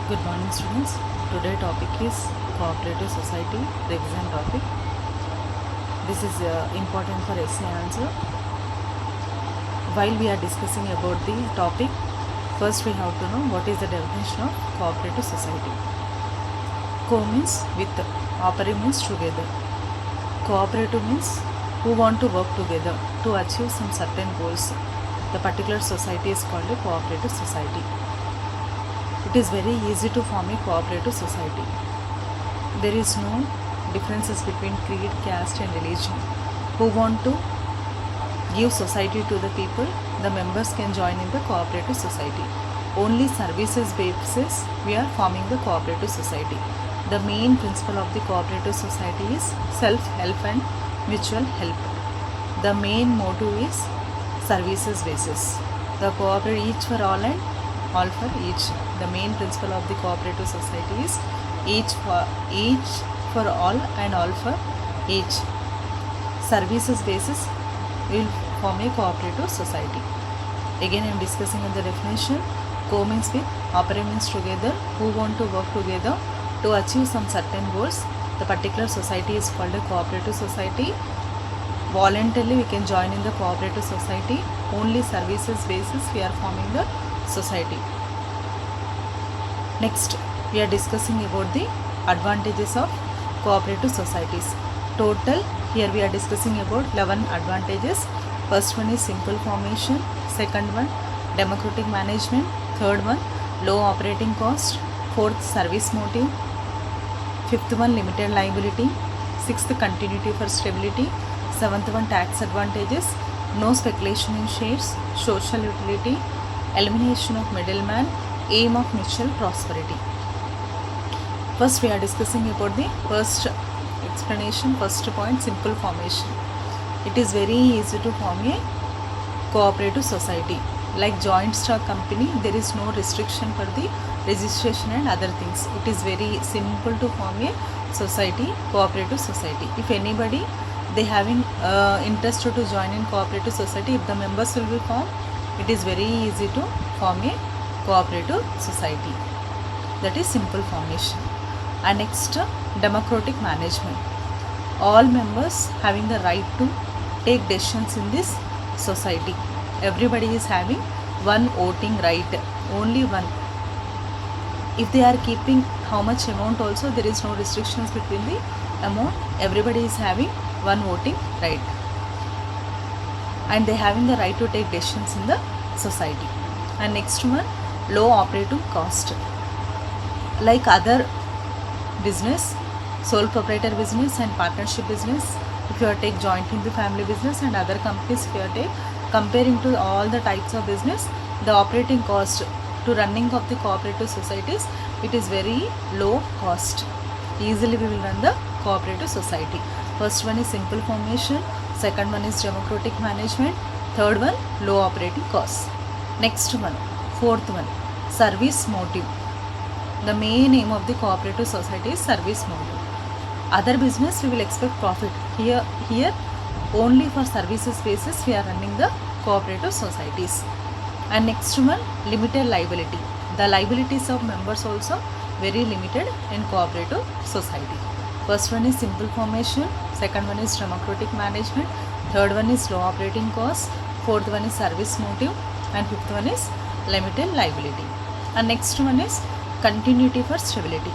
Good morning, students. Today topic is cooperative society, revision topic. This is important for essay answer. While we are discussing about the topic, first we have to know what is the definition of cooperative society. Co means with, operative means together. Cooperative means who want to work together to achieve some certain goals. The particular society is called a cooperative society. It is very easy to form a cooperative society. There is no differences between creed, caste and religion. Who want to give society to the people, the members can join in the cooperative society. Only services basis we are forming the cooperative society. The main principle of the cooperative society is self-help and mutual help. The main motto is services basis. The cooperate each for all and all for each. The main principle of the cooperative society is each for all and all for each. Services basis will form a cooperative society. Again I am discussing in the definition. Co means with, opera means together, who want to work together to achieve some certain goals. The particular society is called a cooperative society. Voluntarily we can join in the cooperative society. Only services basis we are forming the society. Next we are discussing about the advantages of cooperative societies. Total here we are discussing about 11 advantages. First one is simple formation, second one democratic management, third one low operating cost, fourth service motive, fifth one limited liability, sixth continuity for stability, seventh one tax advantages, no speculation in shares, social utility, elimination of middleman, aim of mutual prosperity. First we are discussing about the first explanation, first point, simple formation. It is very easy to form a cooperative society. Like joint stock company, there is no restriction for the registration and other things. It is very simple to form a society, cooperative society. If anybody they having interest to join in cooperative society, if the members will be formed, it is very easy to form a cooperative society. That is simple formation. And next democratic management. All members having the right to take decisions in this society. Everybody is having one voting right, only one. If they are keeping how much amount also, there is no restrictions between the amount. Everybody is having one voting right, and they having the right to take decisions in the society. And next one, low operating cost. Like other business, sole proprietor business and partnership business, if you are take joint in the family business and other companies, if you are take comparing to all the types of business, the operating cost to running of the cooperative societies, it is very low cost. Easily we will run the cooperative society. First one is simple formation, second one is democratic management, third one low operating costs. Next one, fourth one, service motive. The main aim of the cooperative society is service motive. Other business we will expect profit. Here only for services basis we are running the cooperative societies. And next one, limited liability. The liabilities of members also very limited in cooperative society. First one is simple formation, second one is democratic management, third one is low operating cost, fourth one is service motive, and fifth one is limited liability. And next one is continuity for stability.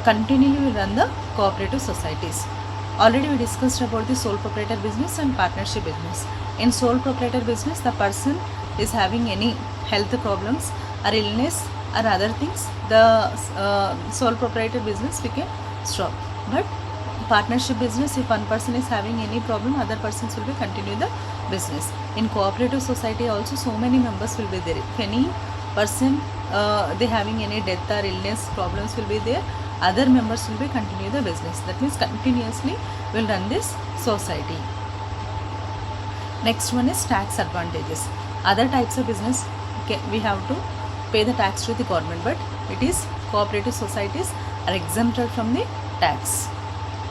Continually we run the cooperative societies. Already we discussed about the sole proprietor business and partnership business. In sole proprietor business, the person is having any health problems or illness or other things, the sole proprietor business we can stop. But partnership business, if one person is having any problem, other persons will be continue the business. In cooperative society also so many members will be there. If any person they having any death or illness problems will be there, other members will be continue the business. That means continuously will run this society. Next one is tax advantages. Other types of business we have to pay the tax to the government, but it is cooperative societies are exempted from the tax.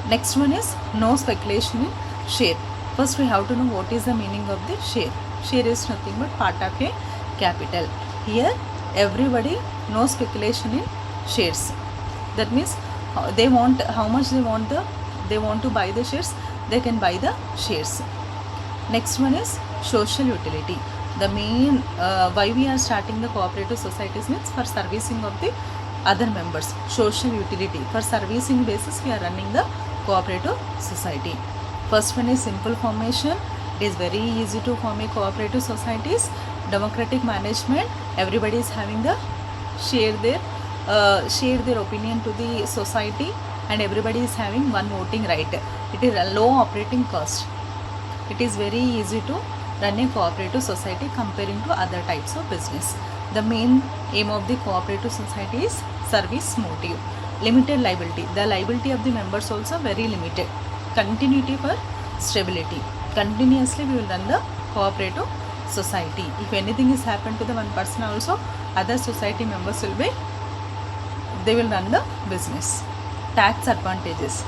Next one is no speculation in share. First we have to know what is the meaning of the share. Share is nothing but part of a capital. Here everybody, no speculation in shares. That means they want how much they want to buy the shares, they can buy the shares. Next one is social utility. The main why we are starting the cooperative societies means for servicing of the other members. Social utility, for servicing basis we are running the cooperative society. First one is simple formation. It is very easy to form a cooperative societies. Democratic management, everybody is having the share their opinion to the society, and everybody is having one voting right. It is a low operating cost. It is very easy to run a cooperative society comparing to other types of business. The main aim of the cooperative society is service motive. Limited liability. The liability of the members also very limited. Continuity for stability. Continuously we will run the cooperative society. If anything is happened to the one person also, other society members they will run the business. Tax advantages.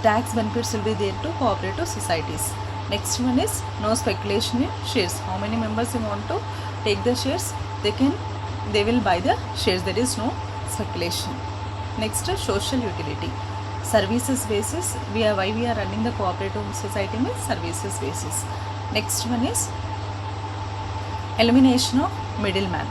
Tax benefits will be there to cooperative societies. Next one is no speculation in shares. How many members you want to take the shares, they will buy the shares. There is no speculation. Next is social utility. Services basis, why we are running the cooperative society means services basis. Next one is elimination of middleman.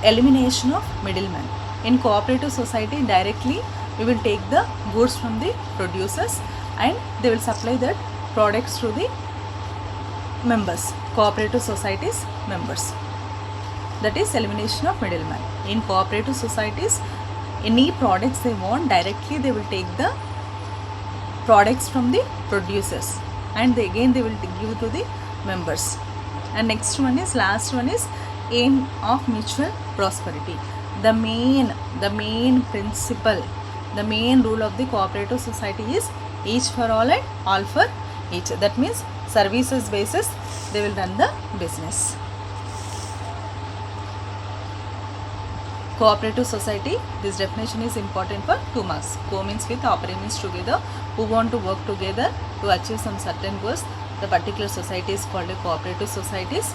Elimination of middleman. In cooperative society, directly we will take the goods from the producers and they will supply that products to the members, cooperative societies members. That is elimination of middleman. In cooperative societies, any products they want, directly they will take the products from the producers and they will give to the members. And next one is, last one is aim of mutual prosperity. The main principle, the main rule of the cooperative society is each for all and all for each. That means services basis they will run the business. Cooperative society, this definition is important for 2 marks. Co means with, opera means together, who want to work together to achieve some certain goals. The particular society is called a cooperative societies.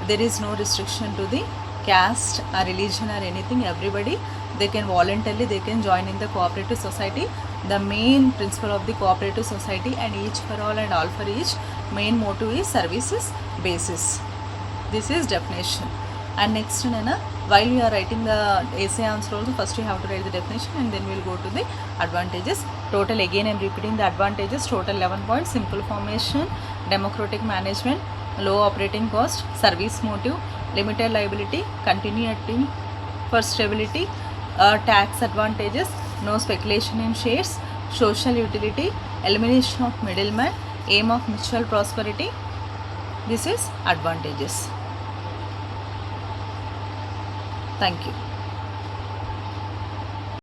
There is no restriction to the caste or religion or anything. Everybody, they can voluntarily join in the cooperative society. The main principle of the cooperative society and each for all and all for each, main motto is services basis. This is definition. And next, while you are writing the essay answer also, first you have to write the definition and then we will go to the advantages. Total, again I am repeating the advantages. Total 11 points. Simple formation, democratic management, low operating cost, service motive, limited liability, continuity for stability, tax advantages, no speculation in shares, social utility, elimination of middleman, aim of mutual prosperity. This is advantages. Thank you.